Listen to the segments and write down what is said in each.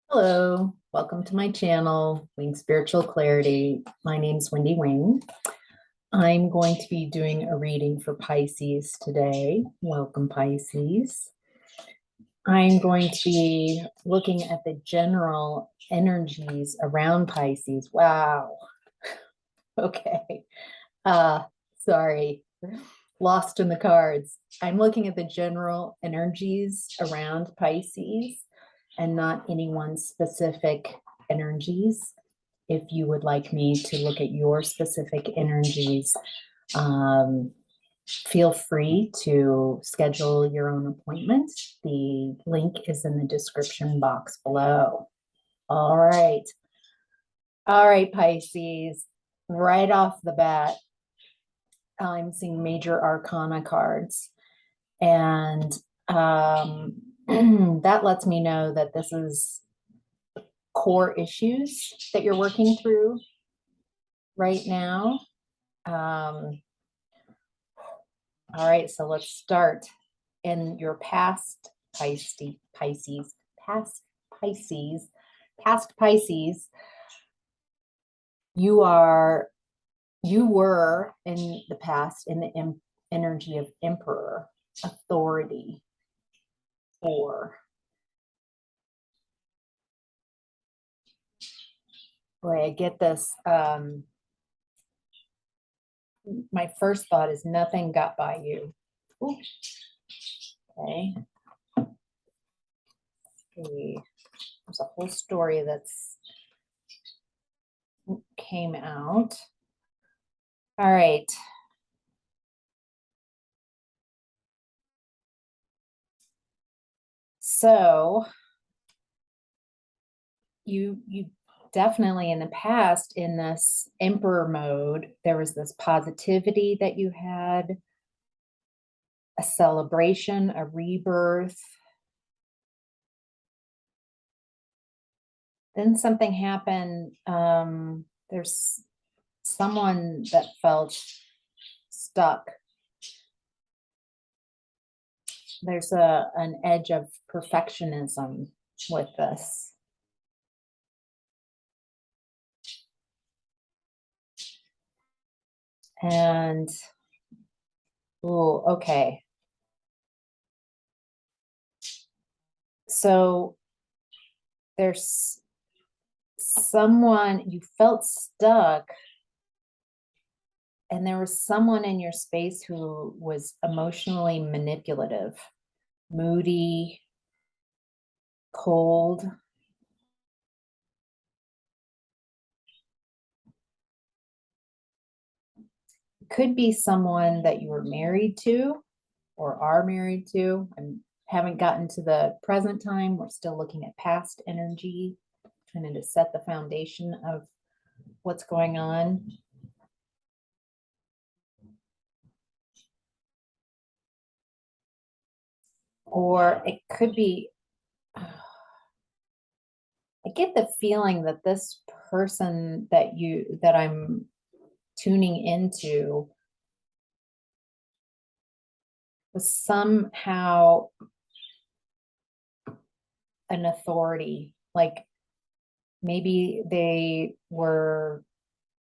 Hello, welcome to my channel, Wing Spiritual Clarity. My name's Wendy Wing. I'm going to be doing a reading for Pisces today. Welcome, Pisces. I'm going to be looking at the general energies around Pisces. Wow. Okay. Sorry. Lost in the cards. I'm looking at the general energies around Pisces and not any one specific energies. If you would like me to look at your specific energies, feel free to schedule your own appointment. The link is in the description box below. All right. All right, Pisces. Right off the bat, I'm seeing major arcana cards. And that lets me know that this is core issues that you're working through right now. All right, so let's start. In your past Pisces, past Pisces, you were in the past in the energy of emperor, authority, or boy, I get this. My first thought is nothing got by you. Ooh. Okay. Okay. There's a whole story that's came out. All right. So you definitely in the past in this emperor mode, there was this positivity that you had, a celebration, a rebirth. Then something happened. There's someone that felt stuck. There's an edge of perfectionism with this. And, oh, okay. So there's someone, you felt stuck, and there was someone in your space who was emotionally manipulative, moody, cold. Could be someone that you were married to or are married to. I haven't gotten to the present time. We're still looking at past energy, trying to set the foundation of what's going on. Or it could be, I get the feeling that this person that I'm tuning into was somehow an authority. Like maybe they were,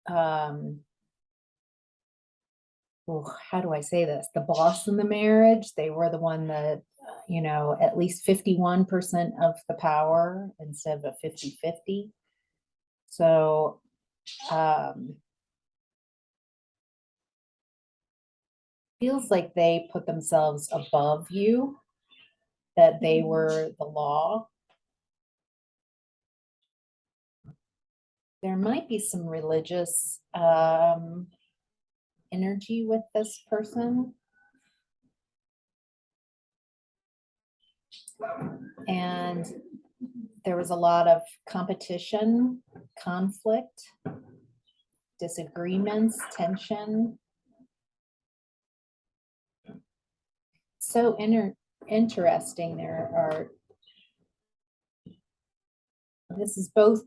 well, how do I say this? The boss in the marriage. They were the one that, at least 51% of the power instead of a 50-50. So, feels like they put themselves above you, that they were the law. There might be some religious energy with this person. And there was a lot of competition, conflict, disagreements, tension. So interesting. This is both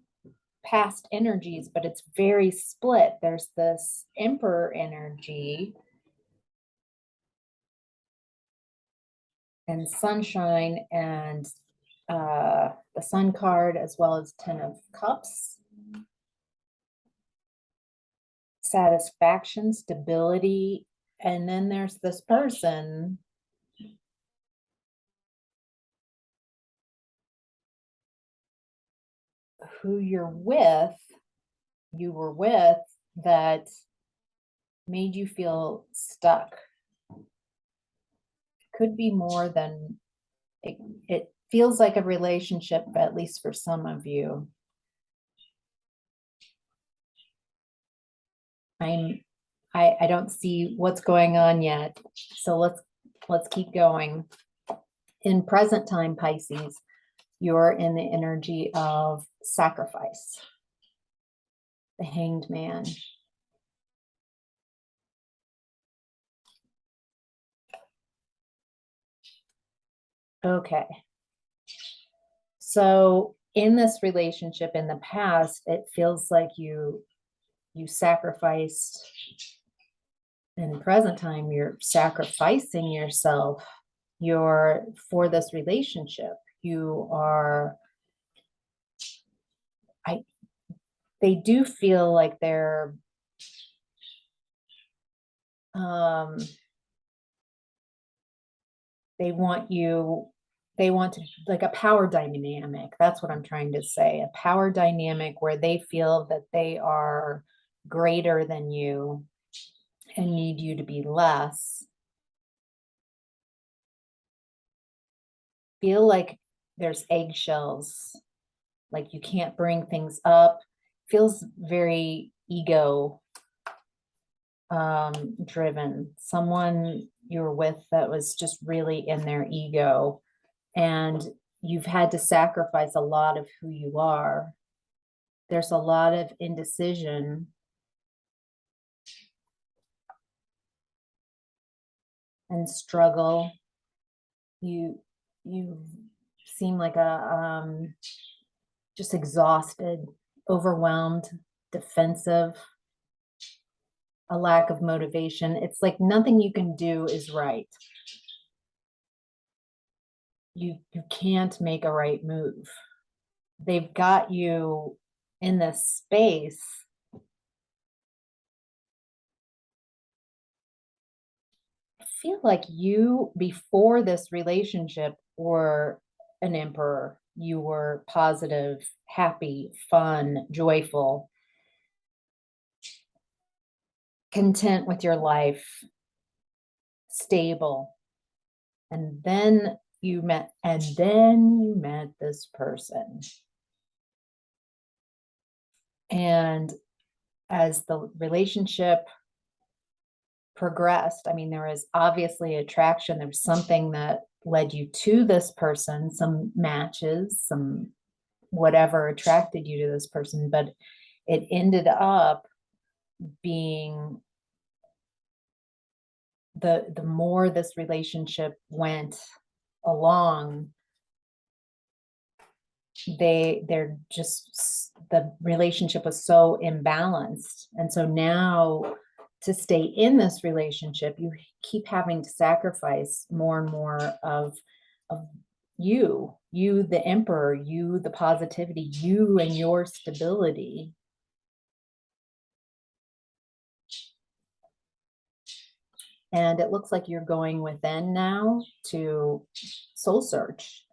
past energies, but it's very split. There's this emperor energy and sunshine, and the Sun card, as well as 10 of Cups. Satisfaction, stability, and then there's this person who you were with, that made you feel stuck. Could be more than it feels like a relationship, at least for some of you. I don't see what's going on yet, so let's keep going. In present time, Pisces, you're in the energy of sacrifice. The Hanged Man. Okay. So in this relationship in the past, it feels like you sacrificed. In the present time, you're sacrificing yourself. You're for this relationship. You are, they do feel like they're they want to, like, a power dynamic. That's what I'm trying to say. A power dynamic where they feel that they are greater than you and need you to be less. Feel like there's eggshells, like you can't bring things up. Feels very ego driven. Someone you were with that was just really in their ego, and you've had to sacrifice a lot of who you are. There's a lot of indecision and struggle. You seem like a just exhausted, overwhelmed, defensive, a lack of motivation. It's like nothing you can do is right. You can't make a right move. They've got you in this space. I feel like you, before this relationship, were an emperor. You were positive, happy, fun, joyful, content with your life, stable. And then you met this person. And as the relationship progressed, I mean, there was obviously attraction. There was something that led you to this person, some matches, some whatever attracted you to this person, but it ended up being the more this relationship went along, they're just, the relationship was so imbalanced. And so now, to stay in this relationship, you keep having to sacrifice more and more of you, the emperor, you, the positivity, you and your stability. And it looks like you're going within now to soul search,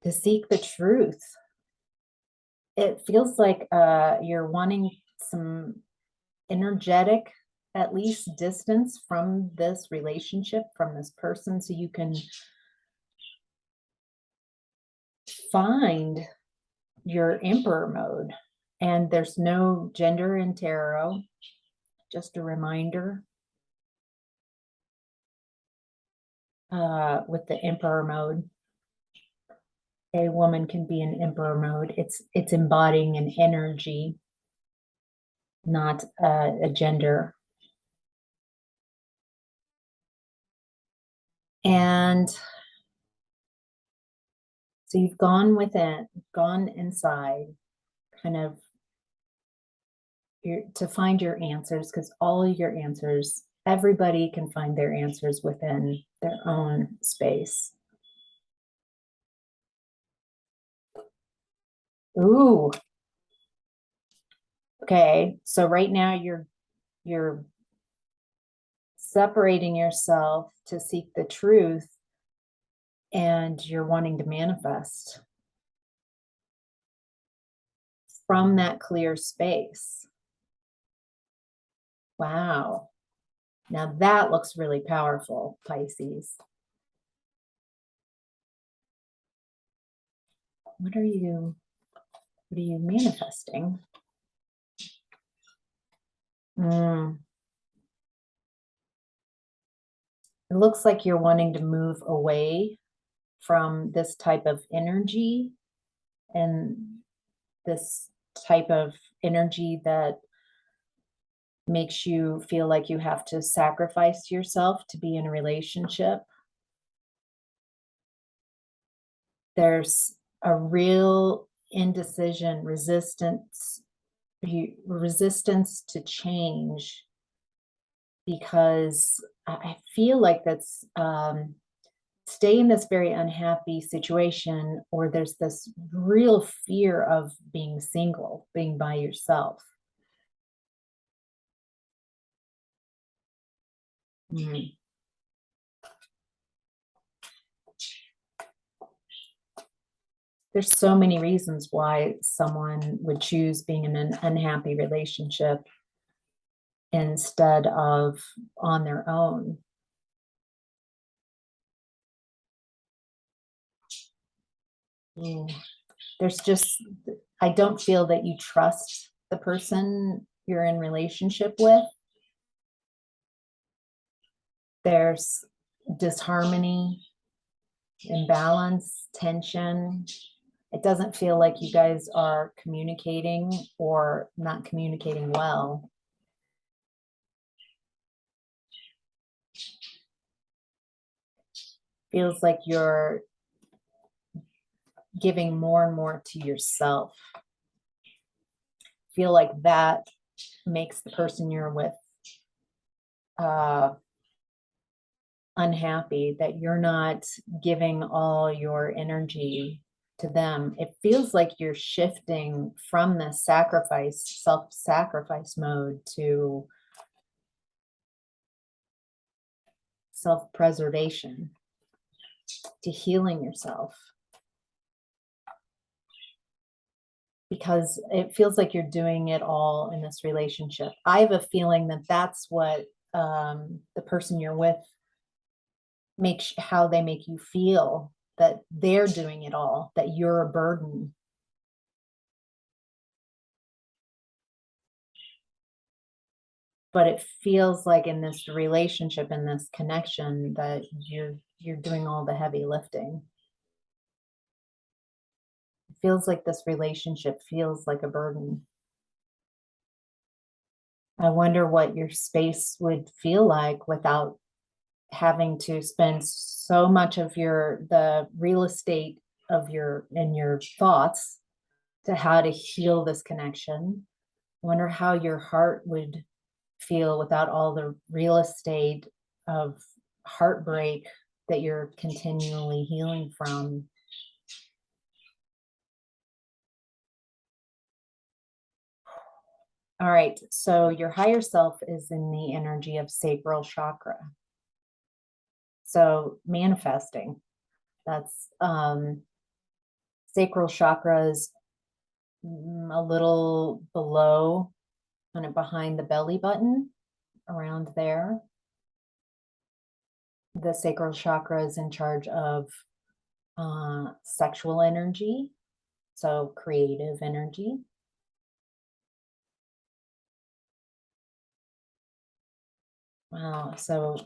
to seek the truth. It feels like you're wanting some energetic, at least, distance from this relationship, from this person, so you can find your emperor mode. And there's no gender in tarot, just a reminder. With the emperor mode, a woman can be in emperor mode. It's embodying an energy, not a gender. And so you've gone within, gone inside, kind of to find your answers, because all your answers, everybody can find their answers within their own space. Ooh. Okay. So right now you're separating yourself to seek the truth, and you're wanting to manifest from that clear space. Wow. Now that looks really powerful, Pisces. What are you manifesting? Mm. It looks like you're wanting to move away from this type of energy, and this type of energy that makes you feel like you have to sacrifice yourself to be in a relationship. There's a real indecision, resistance to change, because I feel like that's stay in this very unhappy situation, or there's this real fear of being single, being by yourself. Mhm. There's so many reasons why someone would choose being in an unhappy relationship instead of on their own. Mm. There's just, I don't feel that you trust the person you're in relationship with. There's disharmony, imbalance, tension. It doesn't feel like you guys are communicating, or not communicating well. Feels like you're giving more and more to yourself. Feel like that makes the person you're with uh, unhappy, that you're not giving all your energy to them. It feels like you're shifting from the self-sacrifice mode to self-preservation, to healing yourself, because it feels like you're doing it all in this relationship. I have a feeling that that's what the person you're with makes, how they make you feel, that they're doing it all, that you're a burden. But it feels like in this relationship, in this connection, that you're doing all the heavy lifting. It feels like this relationship feels like a burden. I wonder what your space would feel like without having to spend so much of the real estate of your thoughts to how to heal this connection. I wonder how your heart would feel without all the real estate of heartbreak that you're continually healing from. All right, so your higher self is in the energy of sacral chakra. So manifesting, that's sacral chakra is a little below, kind of behind the belly button, around there. The sacral chakra is in charge of sexual energy, so creative energy. Wow. So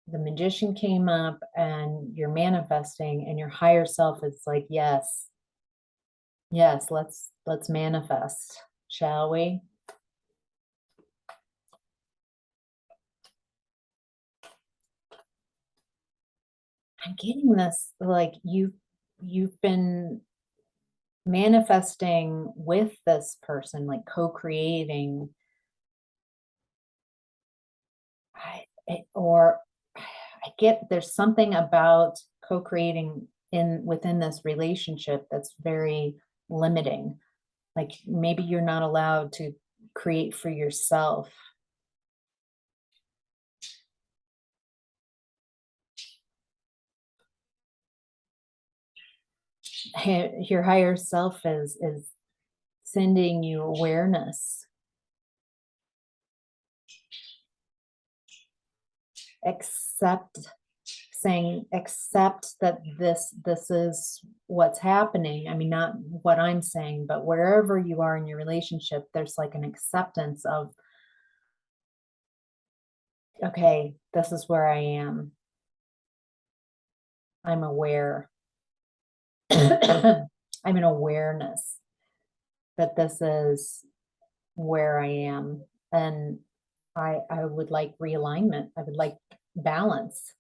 the magician came up, and you're manifesting, and your higher self is like, yes, yes, let's manifest, shall we? I'm getting this, like, you've been manifesting with this person, like co-creating. Or I get, there's something about co-creating within this relationship that's very limiting. Like maybe you're not allowed to create for yourself. Your higher self is sending you awareness. Accept that this is what's happening. I mean, not what I'm saying, but wherever you are in your relationship, there's like an acceptance of, okay, this is where I am. I'm aware. I'm in awareness that this is where I am. And I would like realignment. I would like balance.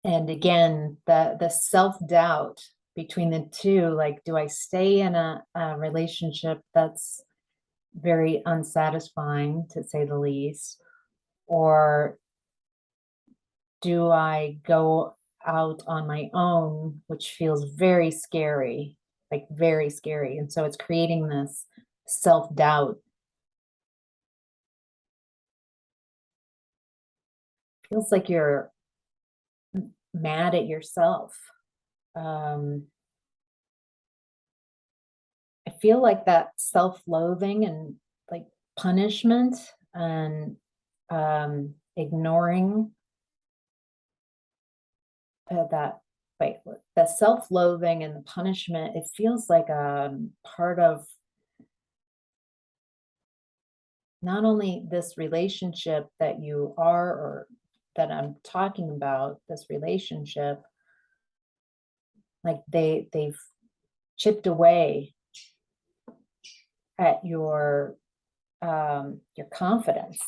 And again, the self-doubt between the two, like, do I stay in a relationship that's very unsatisfying, to say the least, or do I go out on my own, which feels very scary, like very scary. And so it's creating this self-doubt. Feels like you're mad at yourself. I feel like that self-loathing and like punishment and ignoring that, wait, the self-loathing and the punishment, it feels like a part of not only this relationship that you are, or that I'm talking about, this relationship, like they've chipped away at your confidence.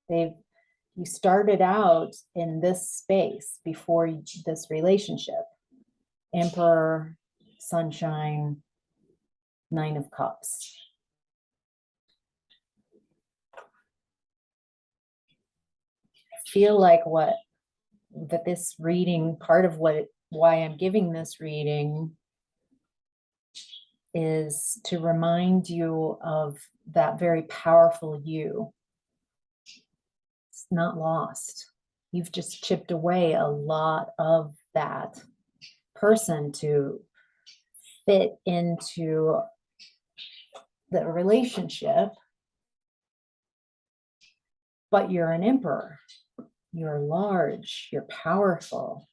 You started out in this space before this relationship. Emperor, Sunshine, Nine of Cups. I feel like this reading, part of why I'm giving this reading is to remind you of that very powerful you. It's not lost. You've just chipped away a lot of that person to fit into the relationship, but you're an emperor. You're large, you're powerful.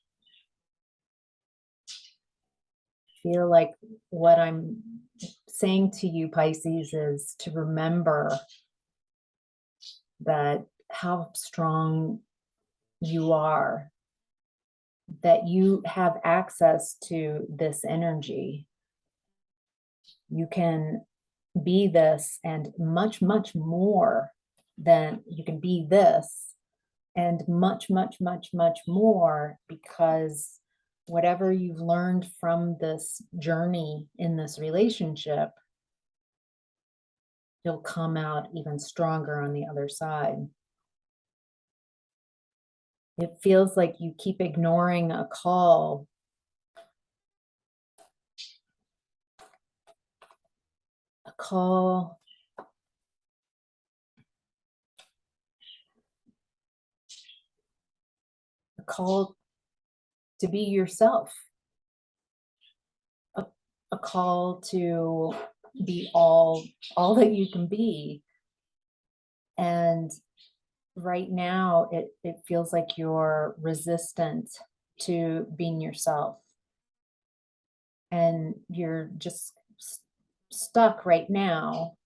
Feel like what I'm saying to you, Pisces, is to remember that how strong you are, that you have access to this energy. You can be this and much, much more than you can be this, and much, much, much, much more, because whatever you've learned from this journey in this relationship, you'll come out even stronger on the other side. It feels like you keep ignoring a call. A call. A call to be yourself. A call to be all that you can be. And right now, it feels like you're resistant to being yourself. And you're just stuck right now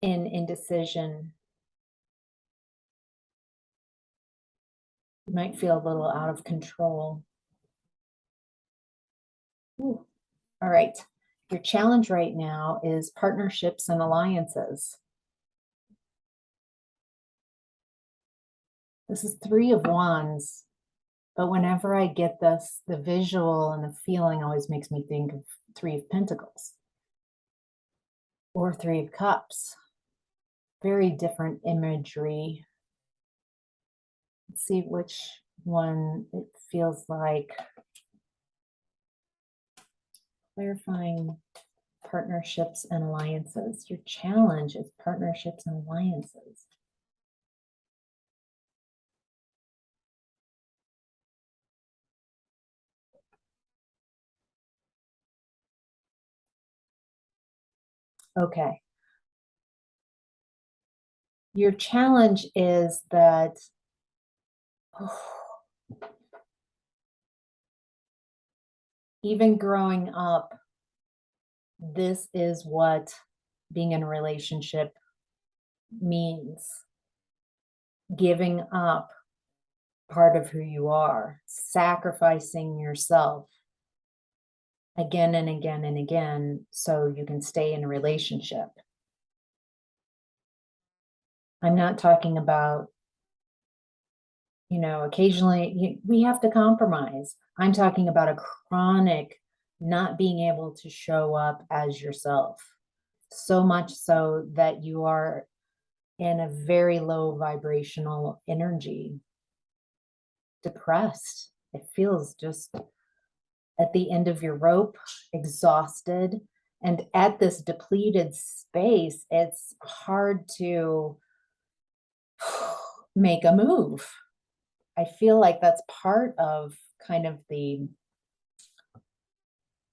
in indecision. You might feel a little out of control. Ooh. All right. Your challenge right now is partnerships and alliances. This is Three of Wands. But whenever I get this, the visual and the feeling always makes me think of Three of Pentacles or Three of Cups. Very different imagery. Let's see which one it feels like Clarifying partnerships and alliances. Your challenge is partnerships and alliances. Okay. Your challenge is that even growing up, this is what being in a relationship means. Giving up part of who you are, sacrificing yourself again and again and again so you can stay in a relationship. I'm not talking about, occasionally we have to compromise. I'm talking about a chronic not being able to show up as yourself. So much so that you are in a very low vibrational energy, depressed. It feels just at the end of your rope, exhausted. And at this depleted space, it's hard to make a move. I feel like that's part of kind of the,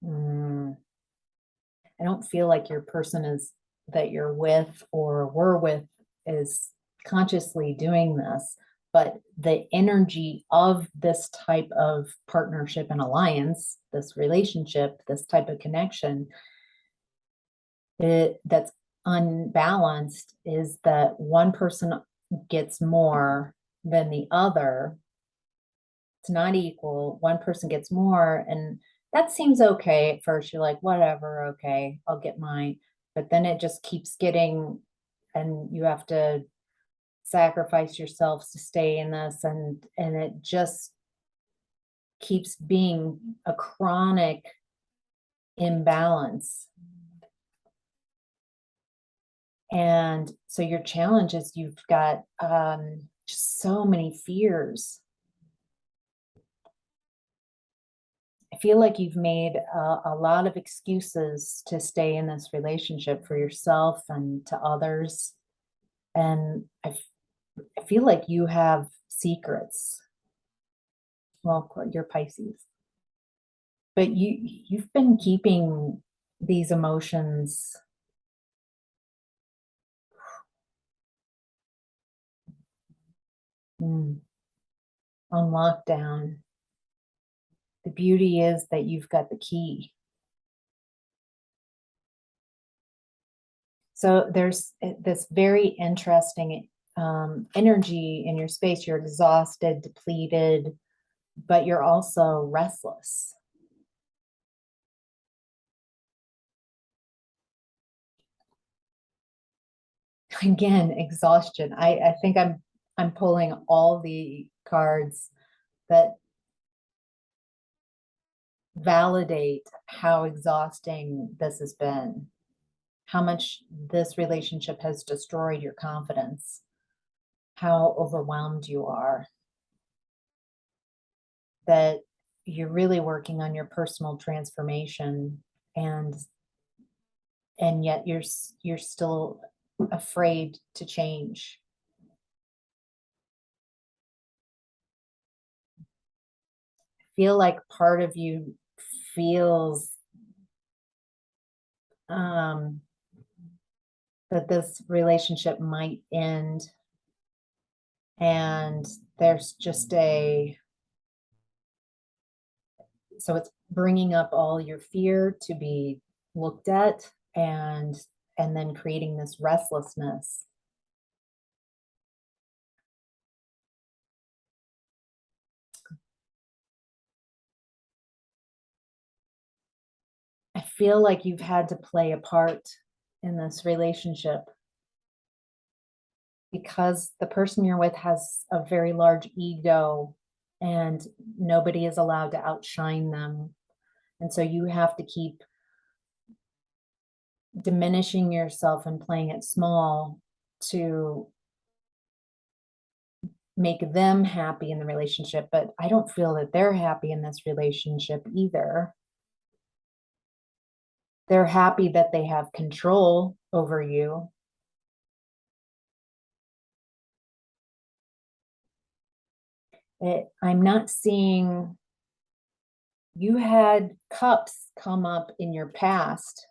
I don't feel like your person is that you're with or were with is consciously doing this, but the energy of this type of partnership and alliance, this relationship, this type of connection, that's unbalanced is that one person gets more than the other. It's not equal. One person gets more, and that seems okay at first. You're like, whatever, okay, I'll get mine. But then it just keeps getting, and you have to sacrifice yourselves to stay in this, and it just keeps being a chronic imbalance. And so your challenge is you've got just so many fears. I feel like you've made a lot of excuses to stay in this relationship for yourself and to others. And I feel like you have secrets. Well, of course, you're Pisces, but you've been keeping these emotions on lockdown. The beauty is that you've got the key. So there's this very interesting energy in your space. You're exhausted, depleted, but you're also restless. Again, exhaustion. I think I'm pulling all the cards that validate how exhausting this has been, how much this relationship has destroyed your confidence, how overwhelmed you are, that you're really working on your personal transformation, and yet you're still afraid to change. I feel like part of you feels that this relationship might end, and there's just so it's bringing up all your fear to be looked at, and then creating this restlessness. I feel like you've had to play a part in this relationship because the person you're with has a very large ego, and nobody is allowed to outshine them. And so you have to keep diminishing yourself and playing it small to make them happy in the relationship. But I don't feel that they're happy in this relationship either. They're happy that they have control over you. I'm not seeing, you had cups come up in your past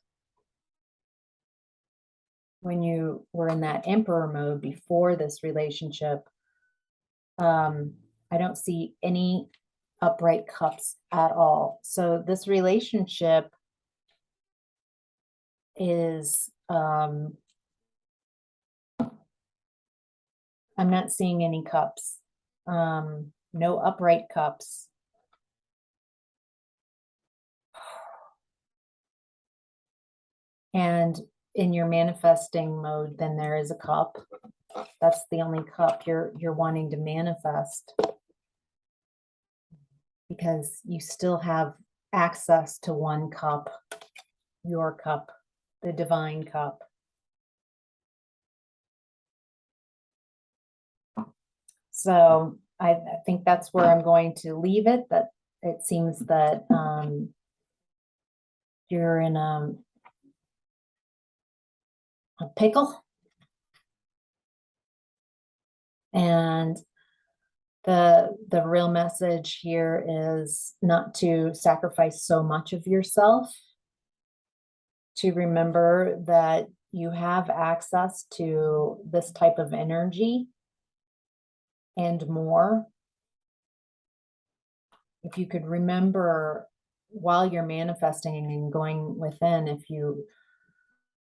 when you were in that emperor mode before this relationship. I don't see any upright cups at all. So this relationship is, I'm not seeing any cups, no upright cups. And in your manifesting mode, then there is a cup. That's the only cup you're wanting to manifest, because you still have access to one cup, your cup, the divine cup. So I think that's where I'm going to leave it. That it seems that you're in a pickle, and the real message here is not to sacrifice so much of yourself, to remember that you have access to this type of energy and more. If you could remember while you're manifesting and going within, if you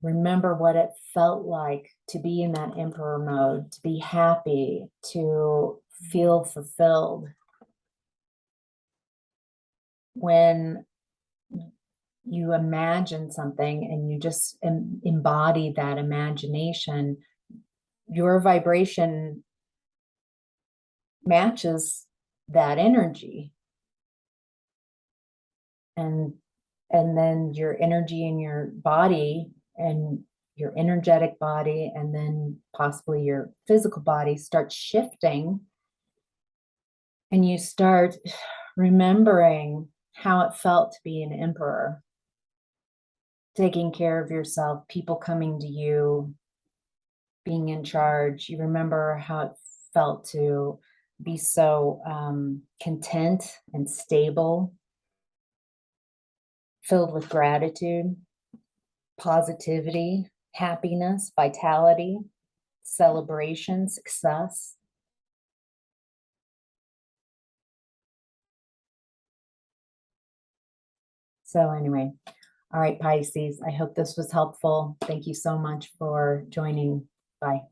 remember what it felt like to be in that emperor mode, to be happy, to feel fulfilled. When you imagine something and you just embody that imagination, your vibration matches that energy. And then your energy in your body and your energetic body, and then possibly your physical body, starts shifting, and you start remembering how it felt to be an emperor, taking care of yourself, people coming to you, being in charge. You remember how it felt to be so content and stable, filled with gratitude, positivity, happiness, vitality, celebration, success. So anyway, all right, Pisces, I hope this was helpful. Thank you so much for joining. Bye.